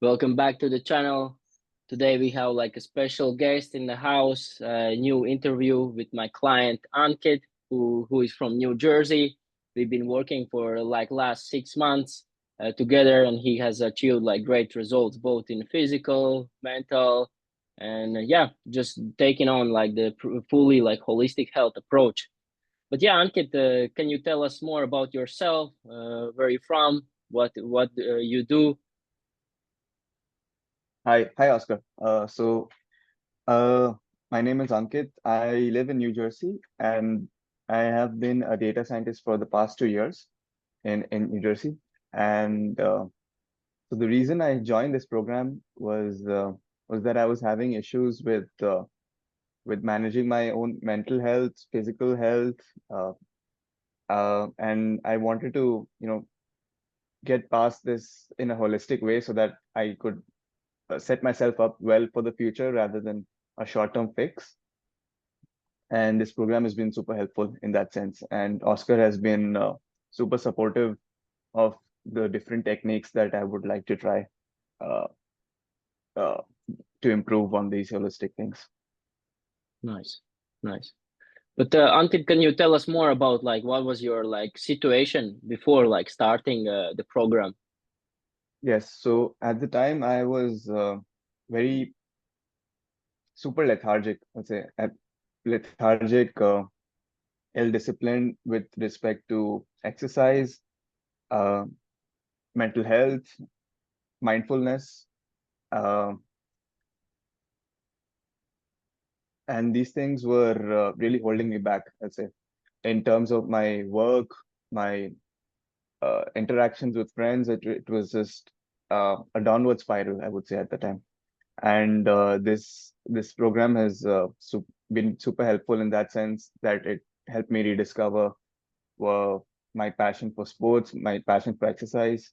Welcome back to the channel. Today we have like a special guest in the house, a new interview with my client Ankit, who is from New Jersey. We've been working for like last 6 months together, and he has achieved like great results both in physical, mental, and yeah, just taking on like the fully like holistic health approach. But yeah, Ankit, can you tell us more about yourself? Where you from? What you do? Hi, Oscar. Uh, my name is Ankit. I live in New Jersey, and I have been a data scientist for the past 2 years in New Jersey. And so the reason I joined this program was that I was having issues with managing my own mental health, physical health, uh, and I wanted to, get past this in a holistic way so that I could set myself up well for the future rather than a short-term fix. And this program has been super helpful in that sense. And Oscar has been super supportive of the different techniques that I would like to try uh, uh, to improve on these holistic things. Nice, nice. But Ankit, can you tell us more about like what was your like situation before like starting the program? Yes, so at the time I was very super lethargic, let's say, lethargic, ill-disciplined with respect to exercise, uh, mental health, mindfulness. Uh, and these things were really holding me back, let's say, in terms of my work, my interactions with friends. It was just a downward spiral, I would say, at the time. And this program has been super helpful in that sense that it helped me rediscover uh, my passion for sports, my passion for exercise,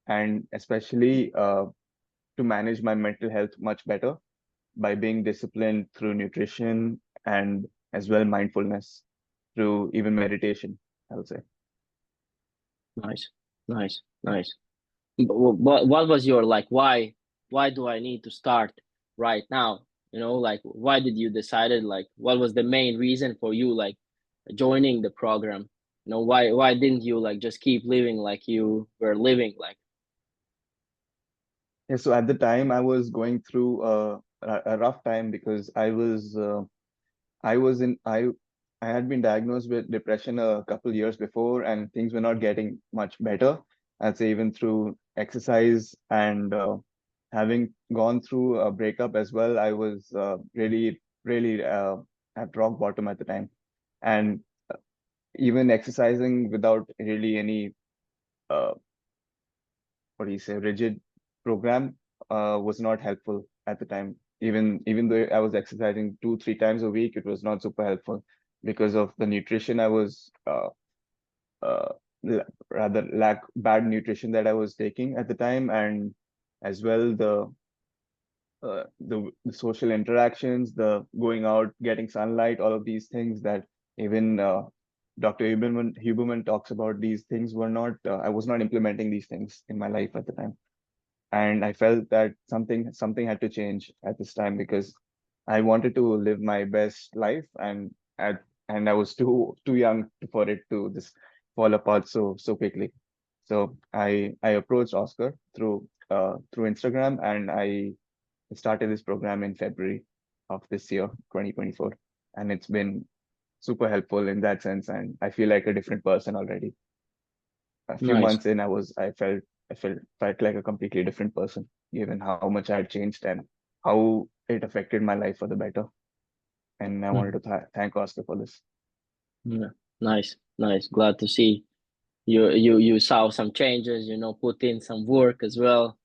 and especially to manage my mental health much better by being disciplined through nutrition and as well mindfulness through even meditation, I would say. Nice, nice, nice. What was your like why do I need to start right now? You know, like why did you decided like what was the main reason for you like joining the program? You know, why didn't you like just keep living like you were living like? Yeah, so at the time I was going through a rough time because I was in I had been diagnosed with depression a couple years before, and things were not getting much better. I'd say even through exercise and having gone through a breakup as well, I was really at rock bottom at the time. And even exercising without really any uh, what do you say, rigid program was not helpful at the time. Even though I was exercising 2, 3 times a week, it was not super helpful because of the nutrition I was uh, rather lack bad nutrition that I was taking at the time, and as well the social interactions, the going out, getting sunlight, all of these things that even Dr. Huberman talks about. These things were not. I was not implementing these things in my life at the time, and I felt that something had to change at this time because I wanted to live my best life, and I was too young for it to just fall apart so quickly. So I approached Oscar through Instagram, and I started this program in February of this year, 2024, and it's been super helpful in that sense, and I feel like a different person already. A few Nice. months in, I felt like a completely different person, given how much I had changed and how it affected my life for the better. And I wanted Mhm. to thank Oscar for this. Yeah. Nice, nice. Glad to see you saw some changes, you know, put in some work as well.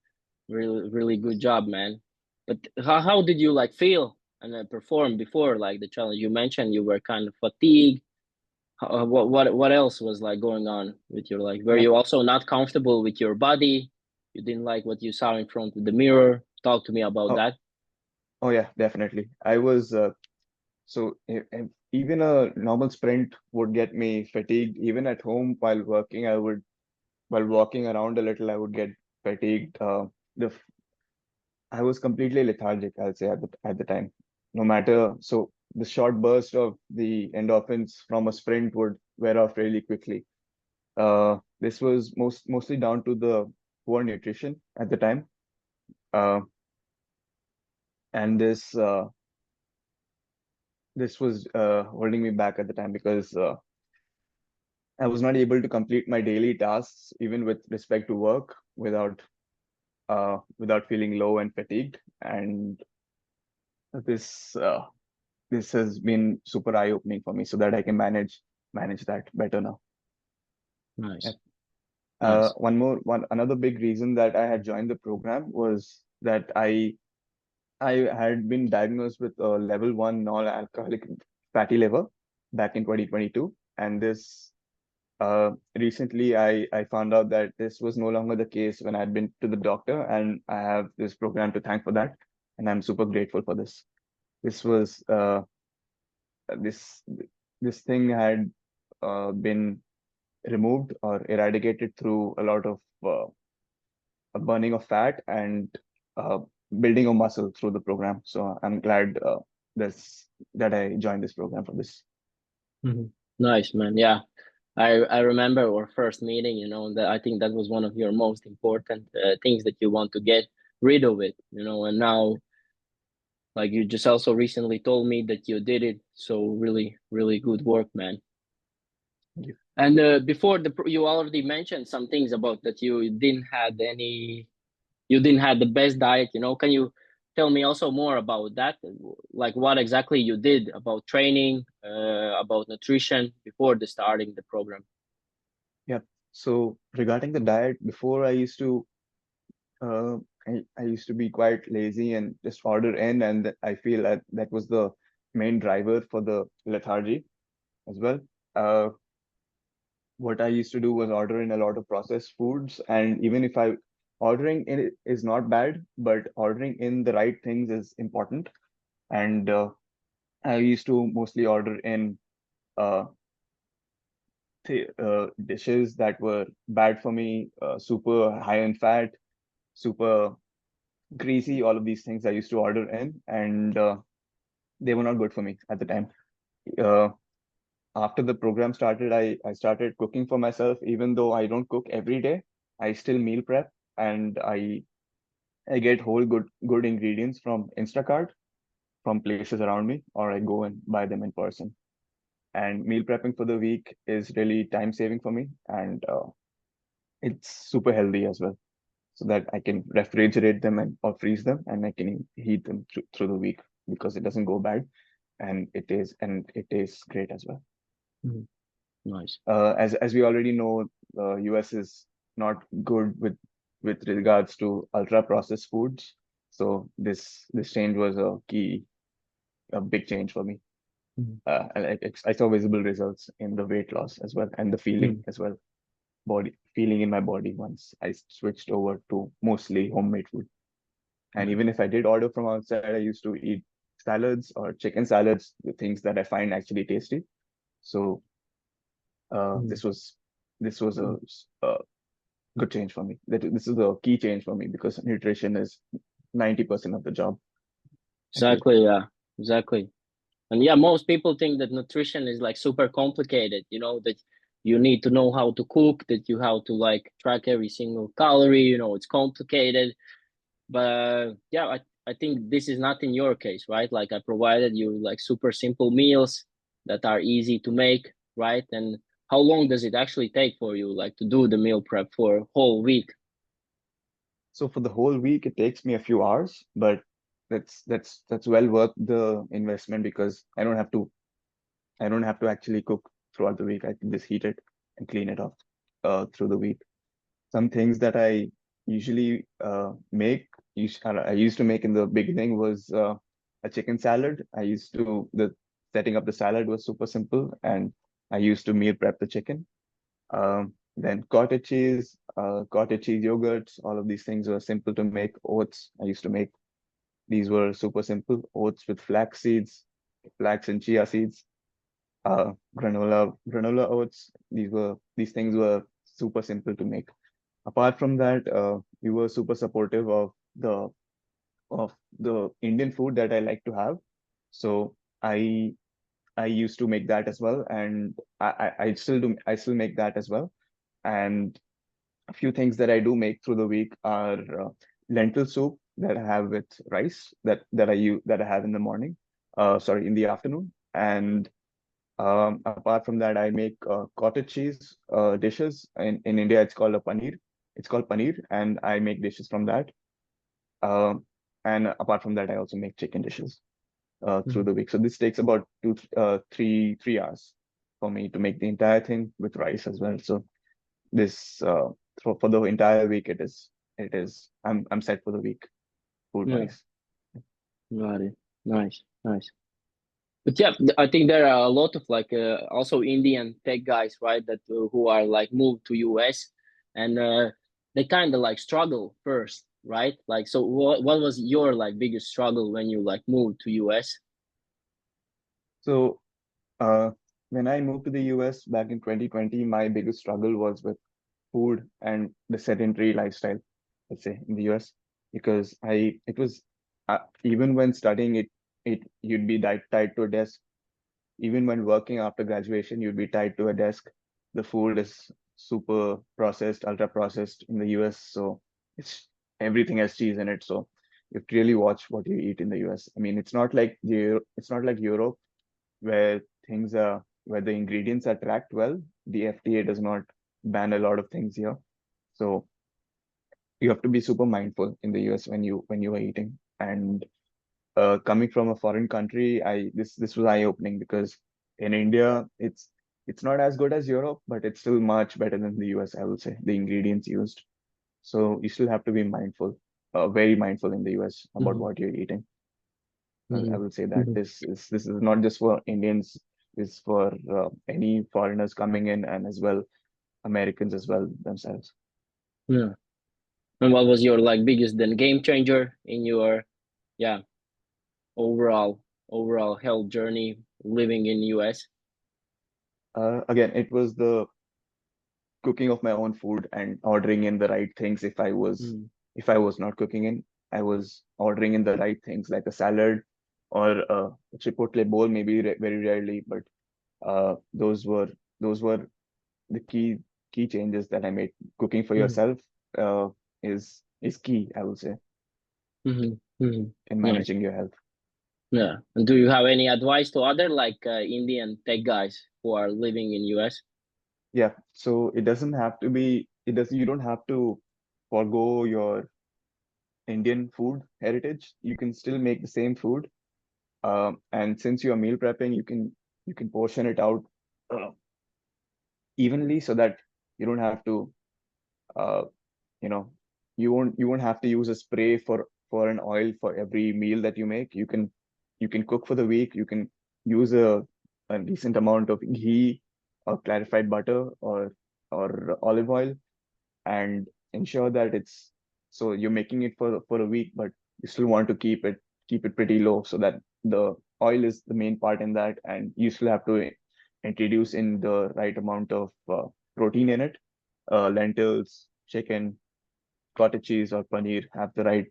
Really good job, man. But how did you like feel and perform before like the challenge? You mentioned you were kind of fatigued. What else was like going on with your like? Were Uh, you also not comfortable with your body? You didn't like what you saw in front of the mirror? Talk to me about oh, that. oh yeah, definitely. I was so even a normal sprint would get me fatigued. Even at home while working, while walking around a little, I would get fatigued. The I was completely lethargic, I'll say at the time. No matter, so the short burst of the endorphins from a sprint would wear off really quickly. This was mostly down to the poor nutrition at the time. Uh, and this was holding me back at the time because I was not able to complete my daily tasks, even with respect to work, without feeling low and fatigued. And this this has been super eye-opening for me, so that I can manage that better now. Nice, Yep. nice. One another big reason that I had joined the program was that I had been diagnosed with a level 1 non-alcoholic fatty liver back in 2022, and this recently I found out that this was no longer the case when I'd been to the doctor, and I have this program to thank for that, and I'm super grateful for this. This was this this thing had been removed or eradicated through a lot of burning of fat and uh, building of muscle through the program. So I'm glad this that I joined this program for this. Mhm. Nice, man. Yeah, I remember our first meeting. That I think that was one of your most important things that you want to get rid of it. And now, like you just also recently told me that you did it. So really, really good work, man. Thank you. And before you already mentioned some things about that you didn't have the best diet. Can you tell me also more about that? Like what exactly you did about training, about nutrition before the starting the program? Yeah. So regarding the diet, before uh, I used to be quite lazy and just order in, and I feel that that was the main driver for the lethargy as well. Uh, what I used to do was order in a lot of processed foods, and even if ordering in is not bad, but ordering in the right things is important. And I used to mostly order in uh, dishes that were bad for me, super high in fat, super greasy. All of these things I used to order in, and they were not good for me at the time. Uh, After the program started, I started cooking for myself. Even though I don't cook every day, I still meal prep, and I get whole good ingredients from Instacart from places around me, or I go and buy them in person. And meal prepping for the week is really time saving for me, and it's super healthy as well, so that I can refrigerate them and or freeze them, and I can heat them through the week because it doesn't go bad, and it tastes great as well. Mhm. Nice. As we already know, the US is not good with regards to ultra processed foods. So this change was a big change for me. Mhm. I saw visible results in the weight loss as well, and the feeling Mhm. as well, body feeling in my body once I switched over to mostly homemade food. And even if I did order from outside, I used to eat salads or chicken salads, the things that I find actually tasty. So uh, Mhm. this was this was a good change for me. This is a key change for me because nutrition is 90% of the job, I feel. Exactly. Yeah. Exactly. And yeah, most people think that nutrition is like super complicated. That you need to know how to cook, that you have to like track every single calorie. It's complicated. But yeah, I think this is not in your case, right? Like I provided you like super simple meals that are easy to make, right? And how long does it actually take for you like to do the meal prep for a whole week? So for the whole week, it takes me a few hours, but that's well worth the investment because I don't have to actually cook throughout the week. I can just heat it and clean it off through the week. Some things that I usually I used to make in the beginning was a chicken salad. The setting up the salad was super simple, and I used to meal prep the chicken. Then cottage cheese yogurts, all of these things were simple to make. Oats, I used to make. These were super simple. Oats with flax and chia seeds, granola oats. These things were super simple to make. Apart from that, we were super supportive of the of the Indian food that I like to have. So I used to make that as well, and I still do. I still make that as well. And a few things that I do make through the week are lentil soup that I have with rice that I have in the morning. Sorry, in the afternoon. And apart from that, I make cottage cheese dishes. In India, it's called a paneer. It's called paneer, and I make dishes from that. Um, and apart from that, I also make chicken dishes through the week. So this takes about 3 hours for me to make the entire thing with rice as well. So this for the entire week, I'm set for the week food Yeah, wise. got it. Nice, nice. But yeah, I think there are a lot of like also Indian tech guys, right, that who are like moved to US, and they kind of like struggle first, right? Like, so what was your like biggest struggle when you like moved to US? So uh, when I moved to the US back in 2020, my biggest struggle was with food and the sedentary lifestyle, let's say in the US, because I it was even when studying it you'd be tied to a desk. Even when working after graduation, you'd be tied to a desk. The food is super processed, ultra processed in the US, so it's everything has cheese in it. So you have to really watch what you eat in the US. I mean, it's not like Europe where things are where the ingredients are tracked well. The FDA does not ban a lot of things here. So you have to be super mindful in the US when you are eating. And coming from a foreign country, I this was eye-opening because in India it's not as good as Europe, but it's still much better than the US, I would say, the ingredients used. So you still have to be mindful, very mindful in the US about Hmm. what you're eating. I Hmm. will say that Hmm. this is not just for Indians, it's for any foreigners coming in and as well Americans as well themselves. Yeah. And what was your like biggest then game changer in your yeah overall health journey living in US? Again, it was the cooking of my own food and ordering in the right things Mm. if I was not cooking in, I was ordering in the right things like a salad or a chipotle bowl, maybe very rarely, but those were the key changes that I made. Cooking for Mm. yourself is key, I would say, Hmm. Hmm. in Nice. managing your health. Yeah. And do you have any advice to other like Indian tech guys who are living in US? Yeah, so it doesn't have to be it does you don't have to forgo your Indian food heritage. You can still make the same food. And since you're meal prepping, you can portion it out uh, evenly so that you don't have to uh, you know you won't have to use a spray for an oil for every meal that you make. You can cook for the week. You can use a decent amount of ghee or clarified butter or olive oil and ensure that it's so you're making it for a week, but you still want to keep it pretty low so that the oil is the main part in that, and you still have to introduce in the right amount of protein in it. Lentils, chicken, cottage cheese, or paneer have the right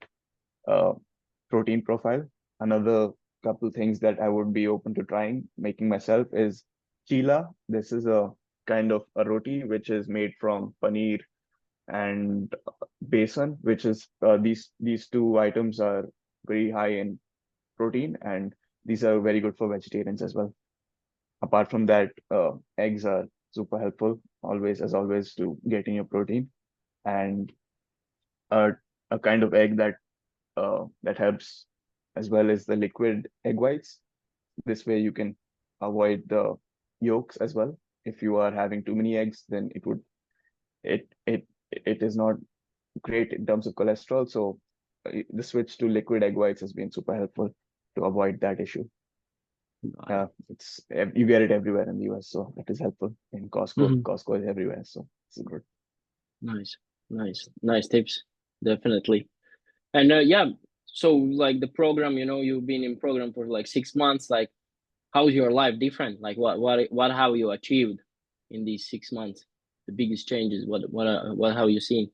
uh, protein profile. Another couple things that I would be open to trying making myself is chila. This is a kind of a roti which is made from paneer and besan, which is these two items are very high in protein, and these are very good for vegetarians as well. Apart from that, eggs are super helpful always, as always, to getting your protein, and uh, a kind of egg that helps as well as the liquid egg whites. This way, you can avoid the yolks as well. If you are having too many eggs, then it is not great in terms of cholesterol. So the switch to liquid egg whites has been super helpful to avoid that issue. Nice. You get it everywhere in the US, so it is helpful in Costco. Hmm. Costco is everywhere, so it's good. Nice. Nice tips. Definitely. And yeah, so like the program, you've been in program for like 6 months. Like, how's your life different? Like, what have you achieved in these 6 months? The biggest changes. What have you seen?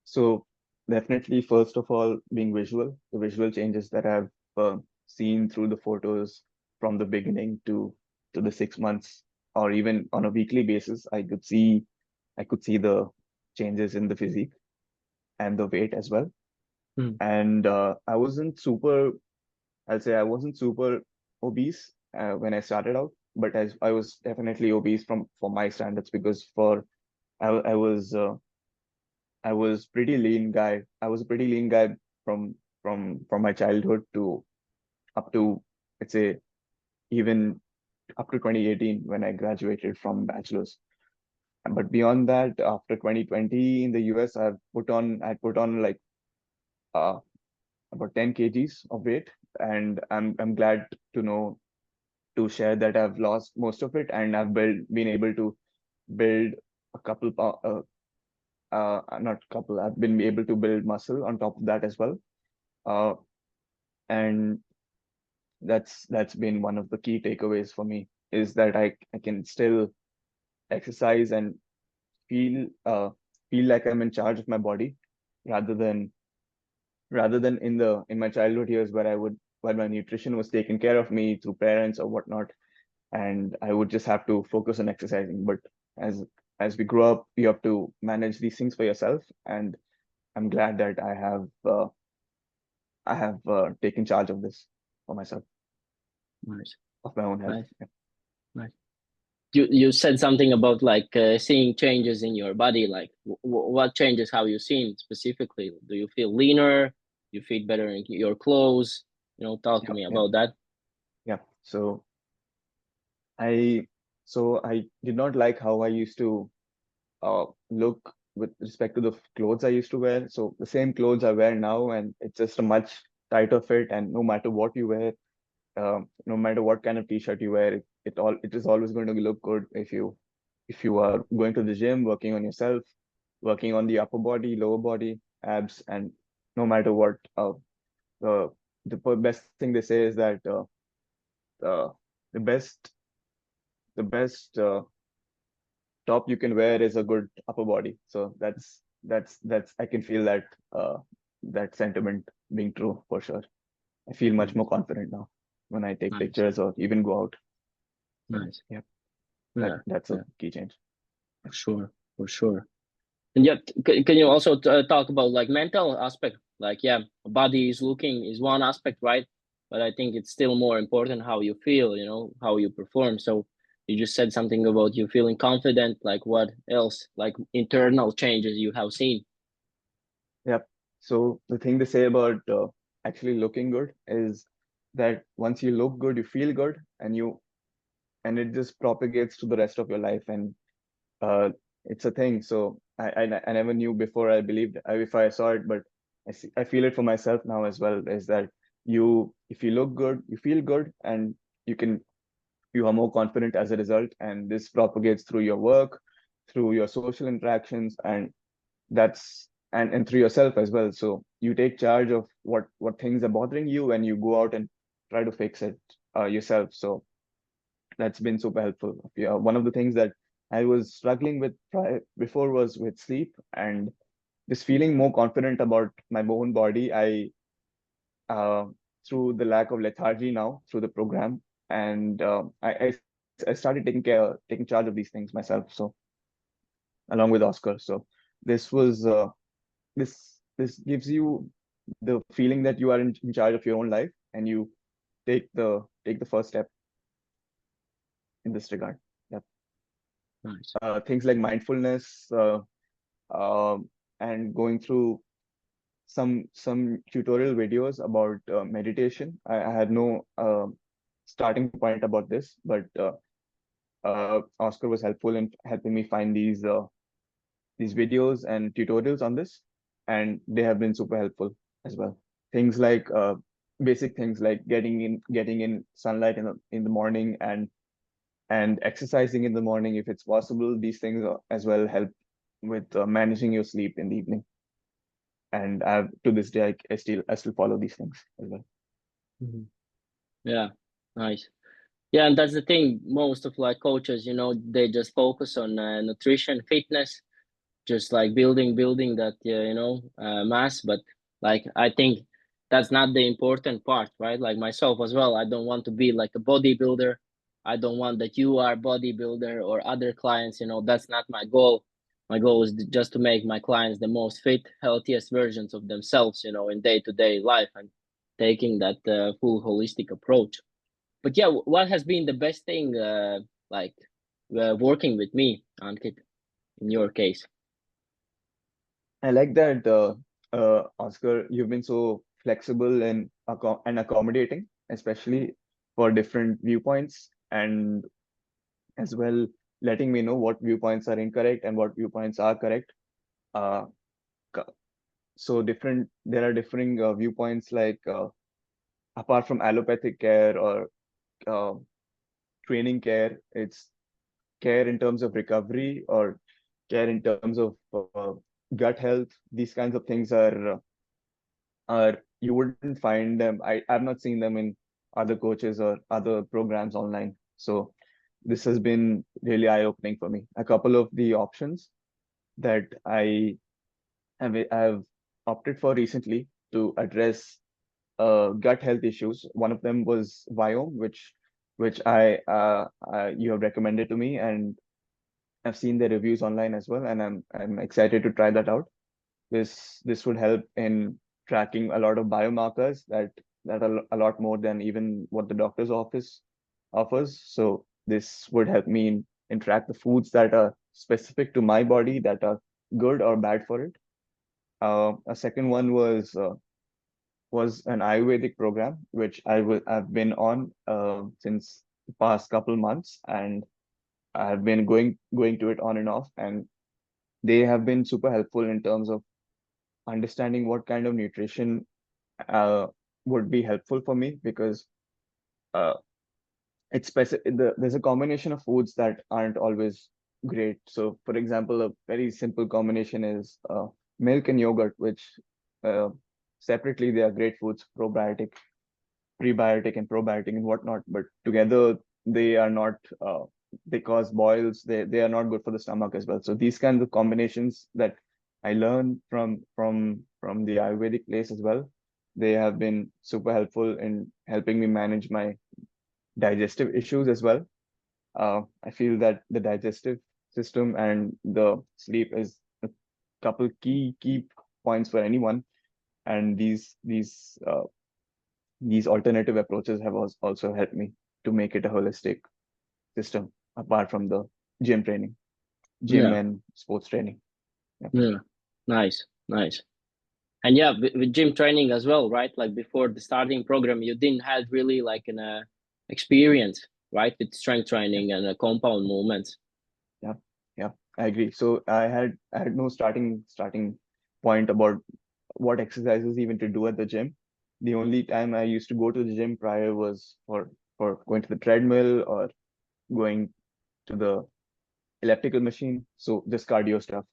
So definitely, first of all, being visual, the visual changes that I've seen through the photos from the beginning to the 6 months, or even on a weekly basis, I could see the changes in the physique and the weight as well. Mm. And I wasn't super, I'll say I wasn't super obese when I started out, but I was definitely obese for my standards because I was I was pretty lean guy. I was a pretty lean guy from from my childhood to up to, let's say, even up to 2018 when I graduated from bachelor's. But beyond that, after 2020 in the US, I put on like uh, about 10 kgs of weight, and I'm glad to know to share that I've lost most of it, and been able to build a couple not couple, I've been able to build muscle on top of that as well. Uh, and that's been one of the key takeaways for me, is that I can still exercise and feel feel like I'm in charge of my body, rather than in my childhood years where my nutrition was taken care of me through parents or whatnot, and I would just have to focus on exercising. But as we grow up, you have to manage these things for yourself, and I'm glad that I have taken charge of this for myself, Nice, of my own health. nice, nice. You said something about like seeing changes in your body. Like, what changes have you seen specifically? Do you feel leaner? You feel better in your clothes? Talk to Yeah, me yeah, about that. yeah. I I did not like how I used to look with respect to the clothes I used to wear. So the same clothes I wear now, and it's just a much tighter fit. And no matter what you wear, no matter what kind of t-shirt you wear, it is always going to look good if you are going to the gym, working on yourself, working on the upper body, lower body, abs, and no matter what. The best thing they say is that uh, the best top you can wear is a good upper body. So that's I can feel that sentiment being true for sure. I feel much more Nice, confident now when I take nice, pictures or even go out. So nice. yeah, Yeah, that's a yeah, key change. for sure, for sure. And yeah, can you also talk about like mental aspect? Like, yeah, body is looking is one aspect, right? But I think it's still more important how you feel, how you perform. So you just said something about you feeling confident. Like, what else? Like internal changes you have seen. Yep. So the thing they say about actually looking good is that once you look good, you feel good, and it just propagates to the rest of your life, and uh, it's a thing. So I never knew before. I believed if I saw it, but I feel it for myself now as well. Is that if you look good, you feel good, and you can you are more confident as a result, and this propagates through your work, through your social interactions, and through yourself as well. So you take charge of what things are bothering you, and you go out and try to fix it yourself. So that's been super helpful. Yeah, one of the things that I was struggling with before was with sleep, and just feeling more confident about my own body. Uh, Through the lack of lethargy now through the program, and I started taking charge of these things myself. So along with Oscar, so this was this gives you the feeling that you are in charge of your own life, and you take the first step in this regard. Yeah. Nice. Things like mindfulness, um, and going through some tutorial videos about meditation. I had no starting point about this, but Oscar was helpful in helping me find these videos and tutorials on this, and they have been super helpful as well. Things like basic things like getting in sunlight in the morning, and exercising in the morning if it's possible. These things as well help with managing your sleep in the evening. And to this day, I still follow these things as well. Mhm. Yeah, nice. Yeah, and that's the thing. Most of like coaches, they just focus on nutrition, fitness, just like building that mass. But like I think that's not the important part, right? Like myself as well, I don't want to be like a bodybuilder. I don't want that you are bodybuilder or other clients, that's not my goal. My goal is just to make my clients the most fit, healthiest versions of themselves, in day-to-day life, and taking that full holistic approach. But yeah, what has been the best thing like working with me, Ankit, in your case? I like that, Oscar. You've been so flexible and accommodating, especially for different viewpoints, and as well letting me know what viewpoints are incorrect and what viewpoints are correct. Uh, co- so different. There are differing viewpoints, like apart from allopathic care or uh, training care, it's care in terms of recovery or care in terms of gut health. These kinds of things are you wouldn't find them. I've not seen them in other coaches or other programs online. So this has been really eye-opening for me. A couple of the options that have opted for recently to address gut health issues. One of them was Viome, which you have recommended to me, and I've seen the reviews online as well, and I'm excited to try that out. This would help in tracking a lot of biomarkers that are a lot more than even what the doctor's office offers. So this would help me in track the foods that are specific to my body, that are good or bad for it. A second one was an Ayurvedic program, which I've been on since the past couple months, and I've been going to it on and off, and they have been super helpful in terms of understanding what kind of nutrition uh, would be helpful for me, because uh, there's a combination of foods that aren't always great. So, for example, a very simple combination is milk and yogurt, which uh, separately they are great foods, probiotic, prebiotic, and probiotic and whatnot. But together they are not. They cause boils. They are not good for the stomach as well. So these kinds of combinations that I learned from the Ayurvedic place as well, they have been super helpful in helping me manage my digestive issues as well. I feel that the digestive system and the sleep is a couple key points for anyone, and these alternative approaches have also helped me to make it a holistic system apart from the gym training, gym Yeah, and sports training. Yeah. yeah, nice, nice. And yeah, with gym training as well, right? Like before the starting program, you didn't have really like an experience, right, with strength Yeah. training and compound movements. Yeah. Yeah. I agree. So I had no starting point about what exercises even to do at the gym. The only time I used to go to the gym prior was for going to the treadmill or going to the elliptical machine. So just cardio stuff.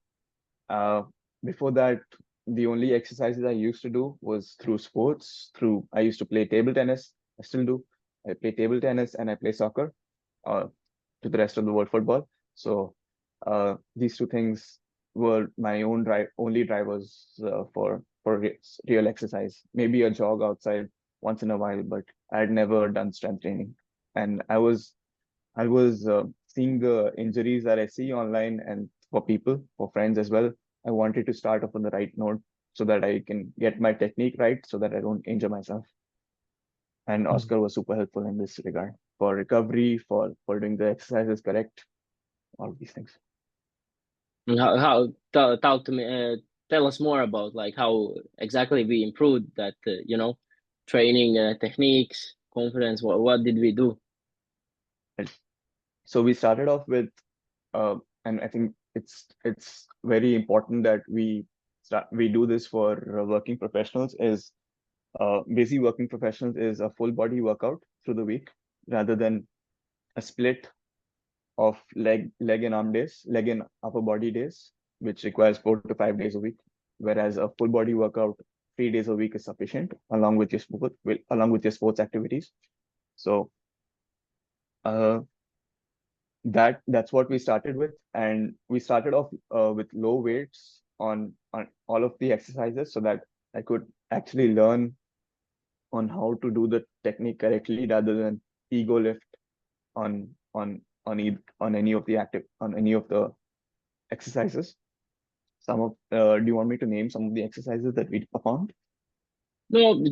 Uh, Before that, the only exercises I used to do was through sports. I used to play table tennis. I still do. I play table tennis and I play soccer. Uh, to the rest of the world, football. So these two things were my only drivers for real exercise. Maybe a jog outside once in a while, but I had never done strength training. And I was seeing the injuries that I see online and for people, for friends as well. I wanted to start off on the right note so that I can get my technique right so that I don't injure myself. And Mm. Oscar was super helpful in this regard for recovery, for doing the exercises correct, all these things. And how talk to me, tell us more about like how exactly we improved that, training techniques, confidence. What did we do? Right. So we started off with, and I think it's very important that we do this for working professionals. Is Busy working professionals is a full body workout through the week rather than a split of leg and upper body days, which requires 4 to 5 days a week, whereas a full body workout 3 days a week is sufficient along with your sports activities. So uh, that's what we started with, and we started off with low weights on all of the exercises so that I could actually learn on how to do the technique correctly rather than ego lift on on any of the exercises. Do you want me to name some of the exercises that we performed? No,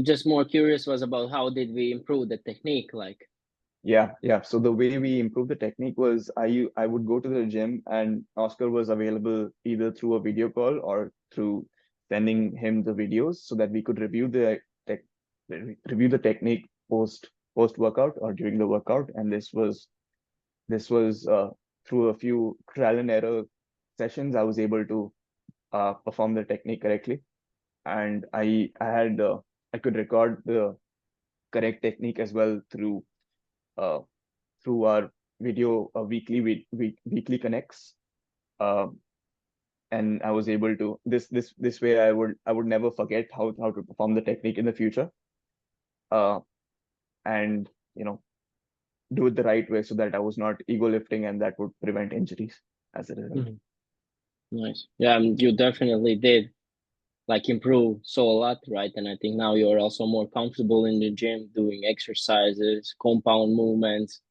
just more curious was about how did we improve the technique, like. Yeah. So the way we improved the technique was I would go to the gym and Oscar was available either through a video call or through sending him the videos so that we could tech, review the technique post workout or during the workout. And this was through a few trial and error sessions I was able to perform the technique correctly, and I could record the correct technique as well uh, through our video weekly connects, uh, and I was able to this way I would never forget how to perform the technique in the future, uh, and you know do it the right way so that I was not ego lifting and that would prevent injuries as a result. Mhm. Nice. Yeah, you definitely did like improve so a lot, right? And I think now you're also more comfortable in the gym doing exercises, compound movements,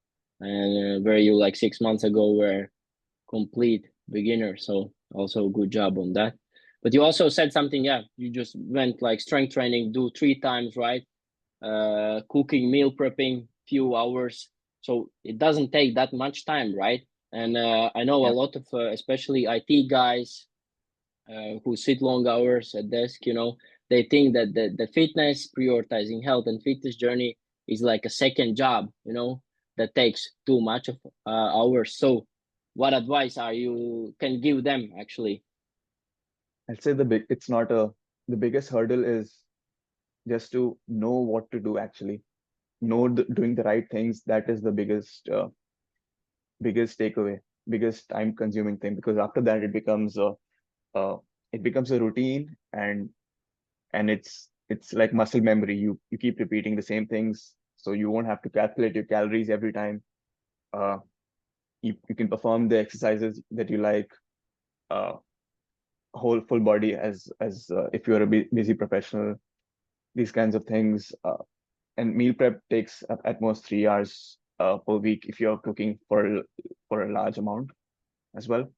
and where you like 6 months ago were complete beginner. So also good job on that. But you also said something, yeah, you just went like strength training, do 3 times, right? Cooking, meal prepping, few hours. So it doesn't take that much time, right? And I know a Yeah, lot of, especially IT guys, who sit long hours at desk, they think that the fitness, prioritizing health and fitness journey is like a second job, that takes too much of hours. So what advice are you can give them actually? I'd say the biggest hurdle is just to know what to do actually, doing the right things. That is the biggest takeaway, biggest time consuming thing, because after that uh, it becomes a routine, and it's like muscle memory. You keep repeating the same things, so you won't have to calculate your calories every time. uh, you can perform the exercises that you like, uh, whole full body, as if you're a busy professional, these kinds of things. And meal prep takes at most 3 hours per week if you're cooking for a large amount as well,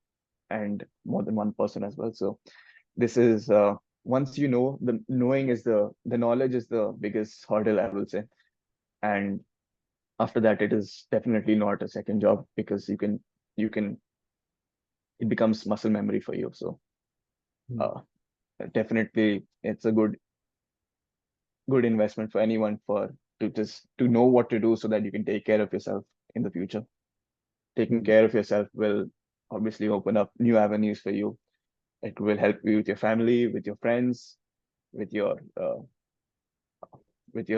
and more than one person as well. So this is once you know, the knowing is the knowledge is the biggest hurdle, I will say. And after that, it is definitely not a second job, because you can it becomes muscle memory for you. So Mm. uh, definitely it's a good investment for anyone, to know what to do so that you can take care of yourself in the future. Taking Mm. care of yourself will obviously open up new avenues for you. It will help you with your family, with your friends, with your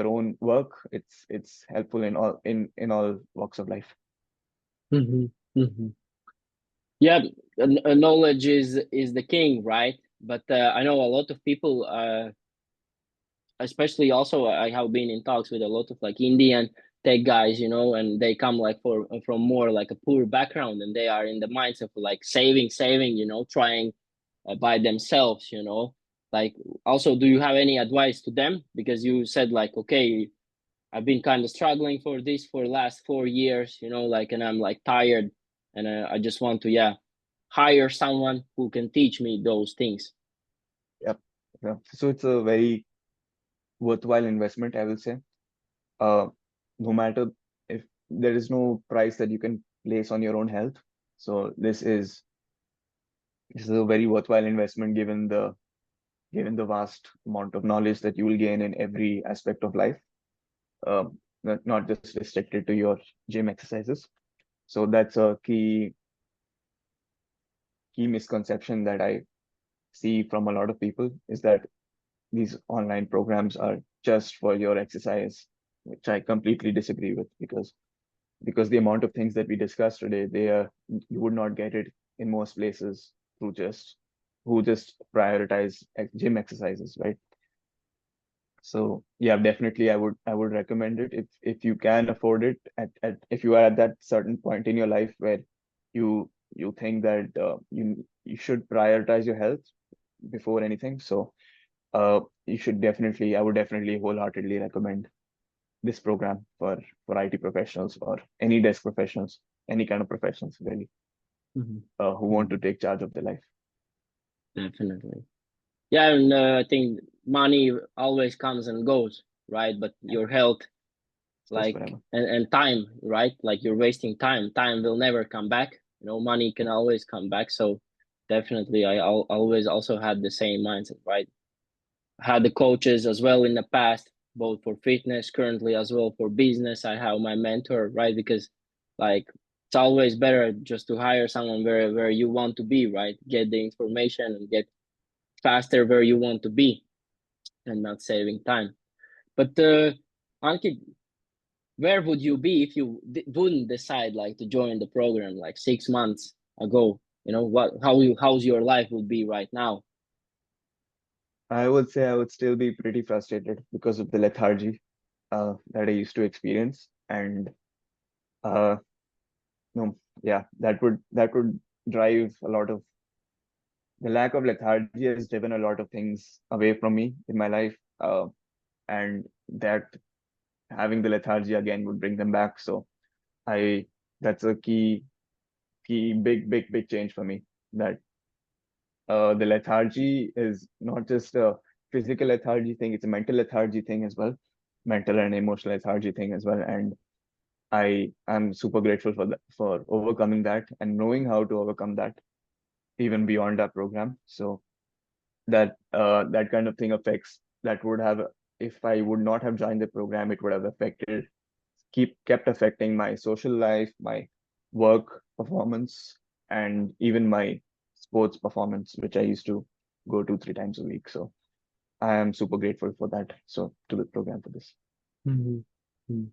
own work. It's helpful in all walks of life. Hmm. Hmm. Yeah, knowledge is the king, right? But I know a lot of people, especially also I have been in talks with a lot of like Indian tech guys, and they come like from more like a poor background, and they are in the minds of like saving, trying by themselves, like. Also, do you have any advice to them? Because you said like, okay, I've been kind of struggling for this for last 4 years, like, and I'm like tired, and I just want to, yeah, hire someone who can teach me those things. Yep. Yeah. So it's a very worthwhile investment, I will say. Uh, no matter, if there is no price that you can place on your own health. So this is a very worthwhile investment, given the vast amount of knowledge that you will gain in every aspect of life, not just restricted to your gym exercises. So that's a key misconception that I see from a lot of people, is that these online programs are just for your exercise, which I completely disagree with, because the amount of things that we discussed today, you would not get it in most places who just prioritize gym exercises, right? So yeah, definitely I would recommend it if you can afford it at if you are at that certain point in your life where you think that you should prioritize your health before anything. So you should definitely I would definitely wholeheartedly recommend this program for IT professionals or any desk professionals, any kind of professionals really, who want to Mhm. take charge of their life. Definitely. Yeah, and I think money always comes and goes, right? But Yeah, your health, stays like, forever. and time, right? Like you're wasting time. Time will never come back. Money Yeah, can always come back. So definitely, always also had the same mindset, right? Had the coaches as well in the past, both for fitness, currently as well for business. I have my mentor, right? Because like it's always better just to hire someone where you want to be, right? Get the information and get faster where you want to be and not saving time. But Ankit, where would you be if you wouldn't decide like to join the program like 6 months ago? How's your life would be right now? I would say I would still be pretty frustrated because of the lethargy that I used to experience, and uh, no, yeah, that would drive a lot of the lack of lethargy has driven a lot of things away from me in my life, and that having the lethargy again would bring them back. So I that's a key big change for me, that the lethargy is not just a physical lethargy thing, it's a mental lethargy thing as well, mental and emotional lethargy thing as well. And I am super grateful for that, for overcoming that and knowing how to overcome that even beyond our program. So that kind of thing affects that would have, if I would not have joined the program, it would have affected keep kept affecting my social life, my work performance, and even my sports performance, which I used to go 2 3 times a week. So I am super grateful for that. So to the program for this. Mhm. Mm.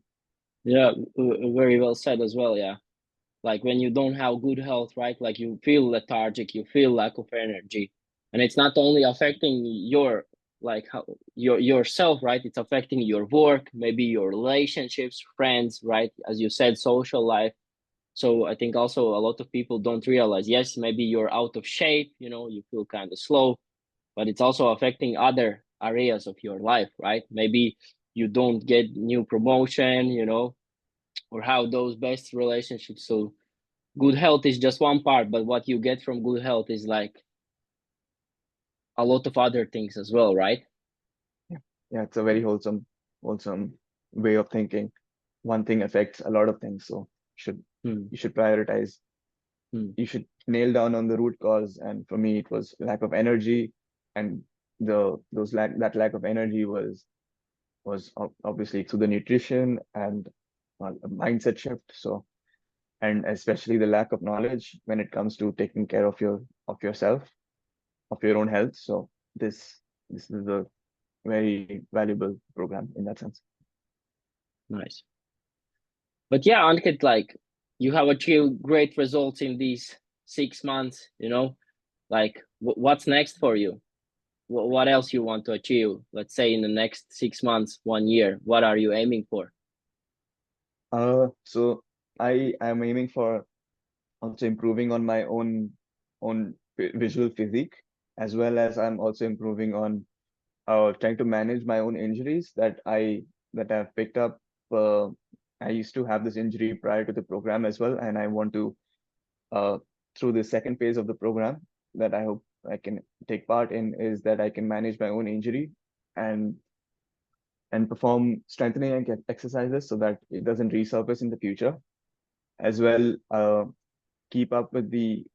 Yeah, very well said as well. Yeah, like when you don't have good health, right? Like you feel lethargic, you feel lack of energy, and it's not only affecting your like how yourself, right? It's affecting your work, maybe your relationships, friends, right? As you said, social life. So I think also a lot of people don't realize, yes, maybe you're out of shape, you feel kind of slow, but it's also affecting other areas of your life, right? Maybe you don't get new promotion, or have those best relationships. So good health is just one part, but what you get from good health is like a lot of other things as well, right? Yeah, yeah, it's a very wholesome way of thinking. One thing affects a lot of things, so should Hmm. you should prioritize. Hmm. You should nail down on the root cause. And for me, it was lack of energy, and that lack of energy was obviously through the nutrition and a mindset shift. So, and especially the lack of knowledge when it comes to taking care of yourself, of your own health. So this is a very valuable program in that sense. Nice. But yeah, Ankit, like you have achieved great results in these 6 months, like what's next for you? What else you want to achieve? Let's say in the next 6 months, 1 year, what are you aiming for? So I am aiming for also improving on my own visual physique, as well as I'm also improving on trying to manage my own injuries that I've picked up. Uh, I used to have this injury prior to the program as well, and I want to uh, through the second phase of the program that I hope I can take part in, is that I can manage my own injury and perform strengthening exercises so that it doesn't resurface in the future. As well, keep up with the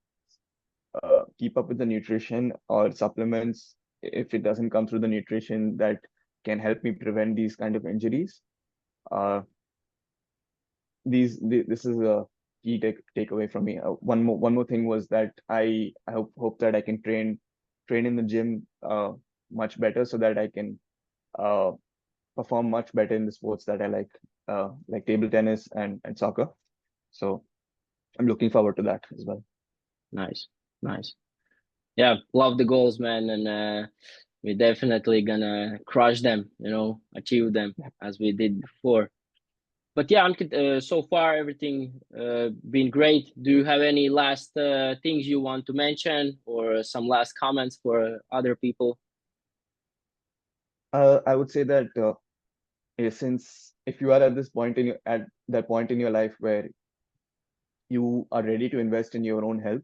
nutrition or supplements if it doesn't come through the nutrition that can help me prevent these kind of injuries. Uh, this is a key takeaway from me. One more thing was that I hope that I can train in the gym much better so that I can uh, perform much better in the sports that I like table tennis and soccer. So I'm looking forward to that as well. Nice, nice. Yeah, love the goals, man, and we're definitely gonna crush them, achieve them Yeah. as we did before. But yeah, Ankit, so far everything been great. Do you have any last things you want to mention, or some last comments for other people? I would say that since if you are at that point in your life where you are ready to invest in your own health,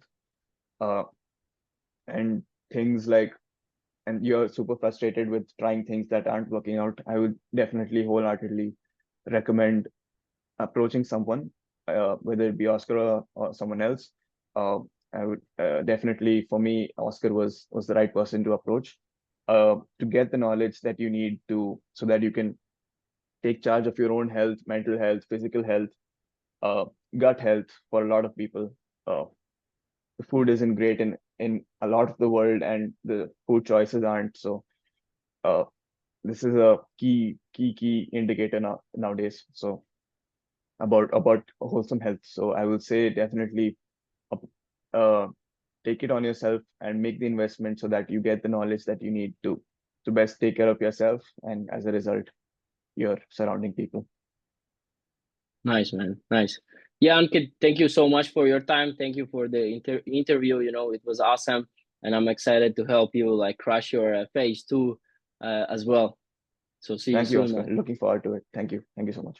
uh, and things like and you're super frustrated with trying things that aren't working out, I would definitely wholeheartedly recommend approaching someone, whether it be Oscar or someone else. Uh, I would definitely, for me, Oscar was the right person to approach, to get the knowledge that you need to so that you can take charge of your own health, mental health, physical health, uh, gut health for a lot of people. Uh, the food isn't great in a lot of the world, and the food choices aren't. So uh, this is a key indicator nowadays. So about wholesome health. So I will say definitely uh, take it on yourself and make the investment so that you get the knowledge that you need to best take care of yourself and as a result your surrounding people. Nice, man. Nice. Yeah, Ankit, thank you so much for your time. Thank you for the interview. It was awesome, and I'm excited to help you like crush your phase two as well. So see you Thank you, soon, Oscar. man. Looking forward to it. Thank you so much.